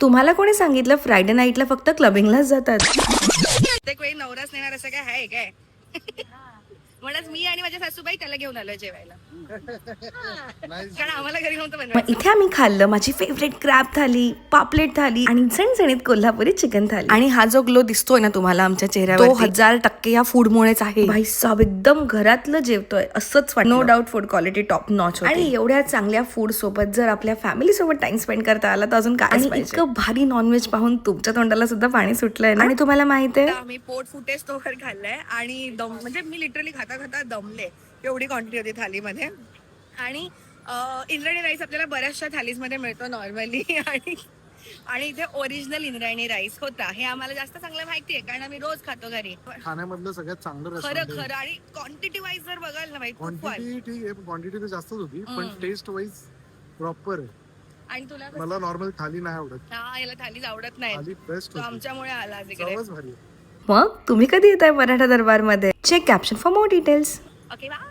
तुम्हाला कोणी सांगितलं फ्रायडे नाईटला फक्त क्लबिंगलाच जातात? प्रत्येक वेळी नवराच नेणार असं काय आहे काय? म्हणूनच मी आणि माझ्या सासूबाई त्याला घेऊन आलोय जेवायला, कारण आम्हाला घरी नव्हतं मग बनवायचं. इथे आम्ही खाल्लं माझी फेवरेट क्रॅब थाली, पापलेट थाली आणि झणझणीत कोल्हापुरी चिकन थाली. आणि हा जो ग्लो दिसतोय ना तुम्हाला आमच्या चेहऱ्यावर, तो 1000% या फूड मुळेच आहे. भाई साहब एकदम घरातलं जेवतोय असंच वाटतं. No doubt food quality top notch. आणि एवढ्या चांगल्या फूड सोबत जर आपल्या फॅमिली सोबत टाइम स्पेंड करता आला तर अजून काय. इतकं भारी नॉनव्हेज पाहून तुमच्या तोंडाला सुद्धा पाणी सुटलंय ना. आणि तुम्हाला माहितीये आम्ही पोट फुटेज तोवर खाल्लाय आणि दम, म्हणजे मी लिटरली खाता खाता दमले, एवढी क्वांटिटी होती थालीमध्ये. आणि इंद्रायणी राईस आपल्याला बऱ्याचशा थालीजमध्ये मिळतो नॉर्मली, आणि इथे ओरिजिनल इंद्रायणी राईस होता. हे आम्हाला जास्त चांगलं माहिती आहे, कारण आम्ही रोज खातो घरी. खाण्यामधलं सगळ्यात चांगलं खरं रेस्टॉरंट खरं. आणि क्वांटिटी वाईज जर बघाल ना भाई, खूप क्वांटिटी ठीक आहे, क्वांटिटी तर जास्तच होती, पण टेस्ट वाईज प्रॉपर आहे. आणि तुला मला नॉर्मल थाली नाही आवडत, हा, याला थालीच आवडत नाही, थाली बेस्ट तो होती, आमच्यामुळे आला आज इकडे. सर्वच भारी आहे. मग तुम्ही कधी येताय मराठा दरबारमध्ये? Check caption for more details. Okay, bye.